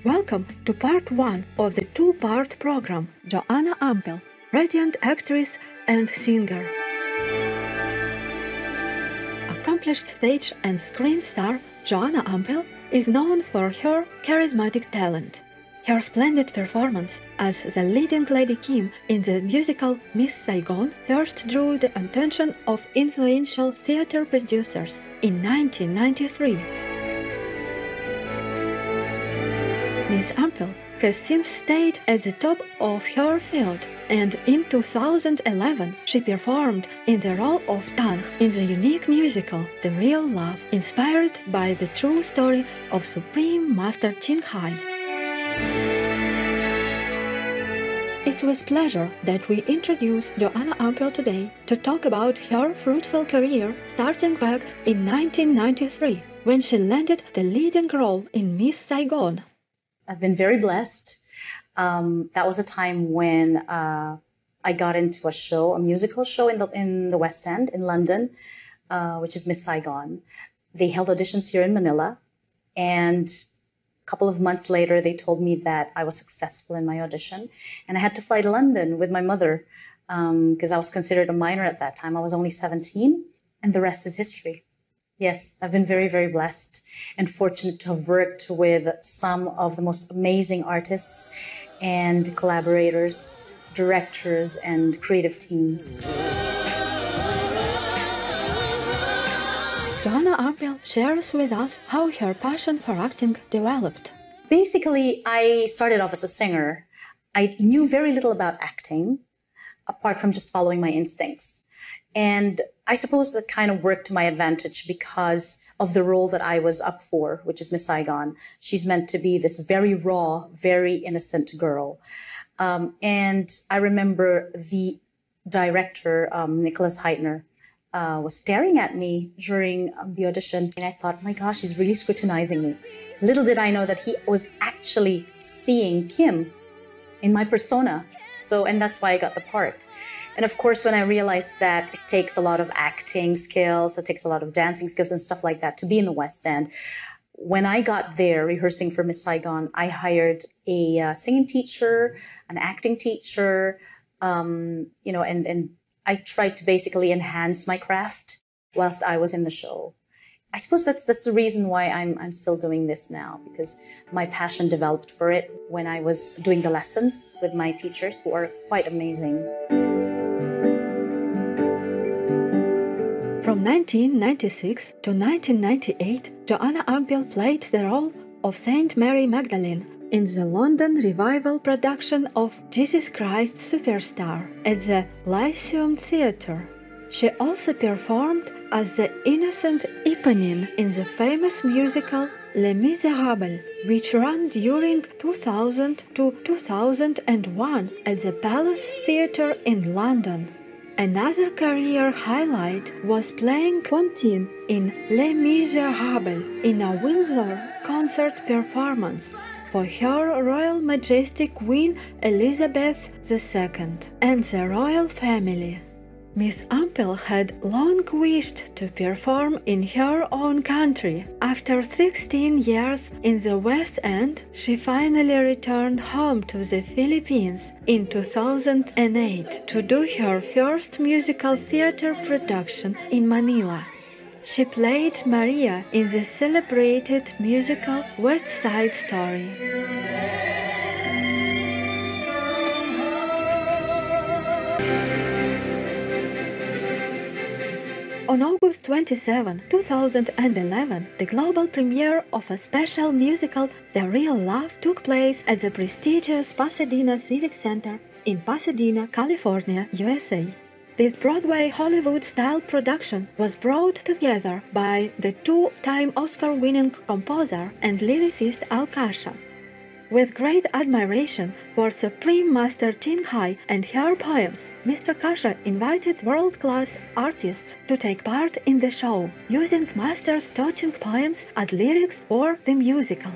Welcome to part 1 of the two-part program, Joanna Ampil, radiant actress and singer. Accomplished stage and screen star, Joanna Ampil is known for her charismatic talent. Her splendid performance as the leading Lady Kim in the musical Miss Saigon first drew the attention of influential theater producers in 1993. Miss Ampil has since stayed at the top of her field, and in 2011 she performed in the role of Tang in the unique musical The Real Love, inspired by the true story of Supreme Master Thanh Hải. It's with pleasure that we introduce Joanna Ampil today to talk about her fruitful career starting back in 1993, when she landed the leading role in Miss Saigon. I've been very blessed. That was a time when I got into a musical show in the West End in London, which is Miss Saigon. They held auditions here in Manila, and a couple of months later, they told me that I was successful in my audition, and I had to fly to London with my mother because I was considered a minor at that time. I was only 17, and the rest is history. Yes, I've been very, very blessed and fortunate to have worked with some of the most amazing artists and collaborators, directors, and creative teams. Joanna Ampil shares with us how her passion for acting developed. Basically, I started off as a singer. I knew very little about acting, apart from just following my instincts. And I suppose that kind of worked to my advantage because of the role that I was up for, which is Miss Saigon. She's meant to be this very raw, very innocent girl. And I remember the director, Nicholas Heitner, was staring at me during the audition. And I thought, my gosh, he's really scrutinizing me. Little did I know that he was actually seeing Kim in my persona. And that's why I got the part. And of course, when I realized that it takes a lot of acting skills, it takes a lot of dancing skills and stuff like that to be in the West End, when I got there rehearsing for Miss Saigon, I hired a singing teacher, an acting teacher, and I tried to basically enhance my craft whilst I was in the show. I suppose that's the reason why I'm still doing this now, because my passion developed for it when I was doing the lessons with my teachers, who are quite amazing. From 1996 to 1998, Joanna Ampil played the role of Saint Mary Magdalene in the London revival production of Jesus Christ Superstar at the Lyceum Theatre. She also performed as the innocent Eponine in the famous musical Les Misérables, which ran during 2000 to 2001 at the Palace Theatre in London. Another career highlight was playing Fantine in Les Misérables in a Windsor concert performance for Her Royal Majesty Queen Elizabeth II and the royal family. Miss Ampil had long wished to perform in her own country. After 16 years in the West End, she finally returned home to the Philippines in 2008 to do her first musical theater production in Manila. She played Maria in the celebrated musical West Side Story. On August 27, 2011, the global premiere of a special musical, The Real Love, took place at the prestigious Pasadena Civic Center in Pasadena, California, USA. This Broadway Hollywood-style production was brought together by the two-time Oscar-winning composer and lyricist Al Kasha. With great admiration for Supreme Master Thanh Hải and her poems, Mr. Kasha invited world-class artists to take part in the show, using Master's touching poems as lyrics for the musical.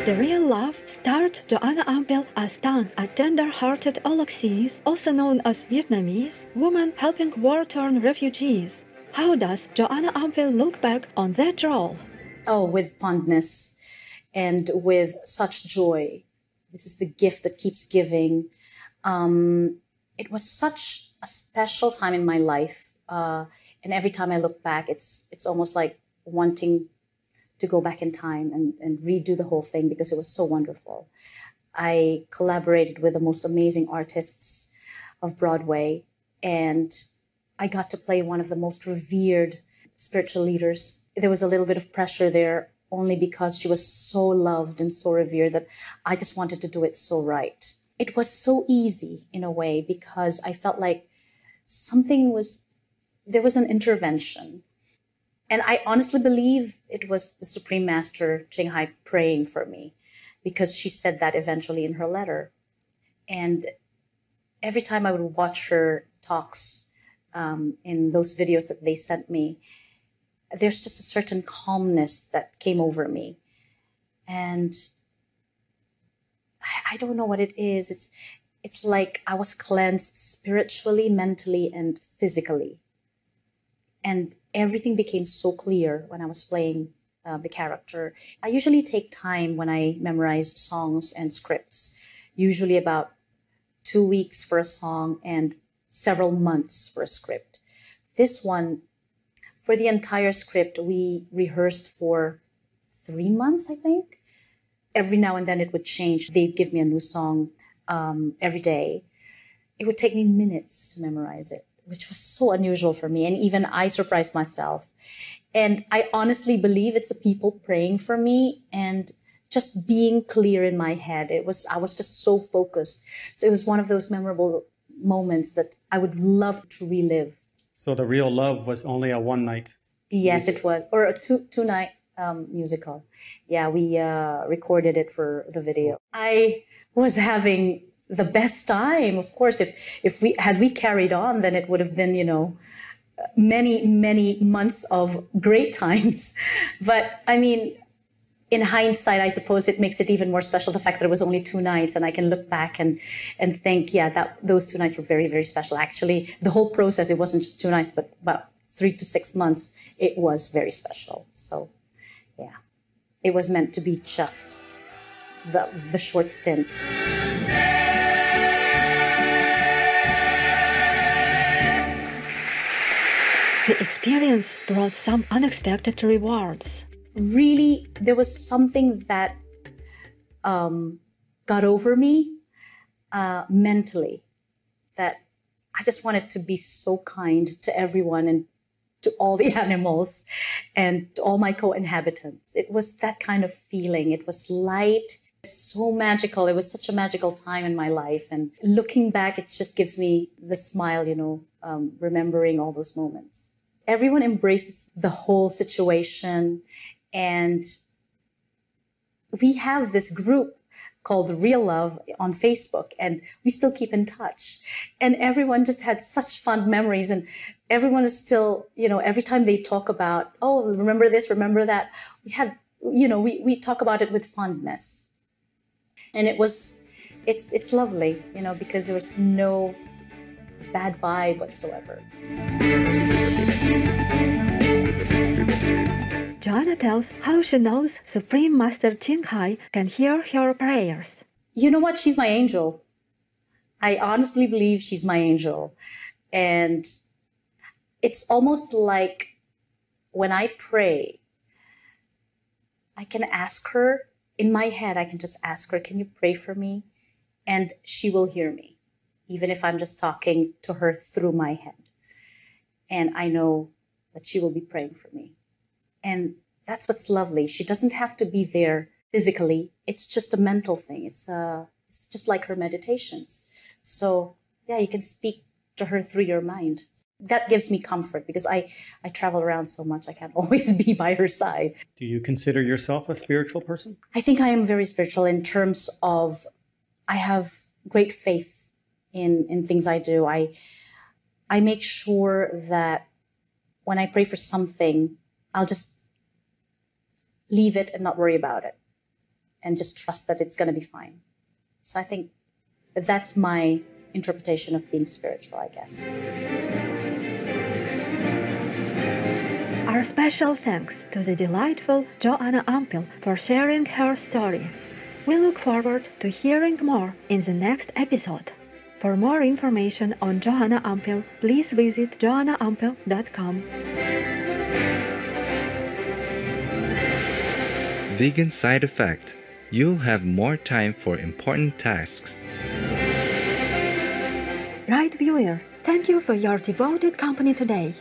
The Real Love starred Joanna Ampil as Tan, a tender-hearted Olaxese, also known as Vietnamese, woman helping war-torn refugees. How does Joanna Ampil look back on that role? Oh, with fondness. and with such joy. This is the gift that keeps giving. It was such a special time in my life. And every time I look back, it's almost like wanting to go back in time and redo the whole thing because it was so wonderful. I collaborated with the most amazing artists of Broadway, and I got to play one of the most revered spiritual leaders. There was a little bit of pressure there only because she was so loved and so revered that I just wanted to do it so right. It was so easy in a way because I felt like there was an intervention. And I honestly believe it was the Supreme Master Thanh Hải praying for me, because she said that eventually in her letter. And every time I would watch her talks in those videos that they sent me, there's just a certain calmness that came over me. And I don't know what it is. It's like I was cleansed spiritually, mentally, and physically. And everything became so clear when I was playing the character. I usually take time when I memorize songs and scripts, usually about 2 weeks for a song and several months for a script. This one, for the entire script, we rehearsed for 3 months, I think. Every now and then it would change. They'd give me a new song every day. It would take me minutes to memorize it, which was so unusual for me. And even I surprised myself. And I honestly believe it's the people praying for me and just being clear in my head. I was just so focused. So it was one of those memorable moments that I would love to relive. So the real love was only a one night? Yes, it was. Or a two night musical. Yeah, we recorded it for the video. I was having the best time. Of course, if we carried on, then it would have been, many months of great times. But I mean, in hindsight, I suppose it makes it even more special, the fact that it was only 2 nights, and I can look back and think, yeah, that those 2 nights were very, very special. Actually, the whole process, it wasn't just 2 nights, but about 3 to 6 months, it was very special. So, yeah, it was meant to be just the short stint. The experience brought some unexpected rewards. Really, there was something that got over me mentally, that I just wanted to be so kind to everyone and to all the animals and to all my co-inhabitants. It was that kind of feeling. It was light, so magical. It was such a magical time in my life. And looking back, it just gives me the smile, remembering all those moments. Everyone embraces the whole situation. And we have this group called Real Love on Facebook, and we still keep in touch. And everyone just had such fond memories, and everyone is still, every time they talk about, oh, remember this, remember that, we talk about it with fondness. And it's lovely, because there was no bad vibe whatsoever. Joanna tells how she knows Supreme Master Thanh Hải can hear her prayers. You know what? She's my angel. I honestly believe she's my angel. And it's almost like when I pray, I can ask her, in my head, I can just ask her, can you pray for me? And she will hear me, even if I'm just talking to her through my head. And I know that she will be praying for me. And that's what's lovely. She doesn't have to be there physically. It's just a mental thing. It's just like her meditations. So yeah, you can speak to her through your mind. That gives me comfort because I travel around so much. I can't always be by her side. Do you consider yourself a spiritual person? I think I am very spiritual in terms of I have great faith in things I do. I make sure that when I pray for something, I'll just leave it and not worry about it and just trust that it's going to be fine. So I think that's my interpretation of being spiritual, I guess. Are Our special thanks to the delightful Joanna Ampil for sharing her story. We look forward to hearing more in the next episode. For more information on Joanna Ampil, please visit joannaampil.com. Vegan side effect: you'll have more time for important tasks. Right, viewers, thank you for your devoted company today.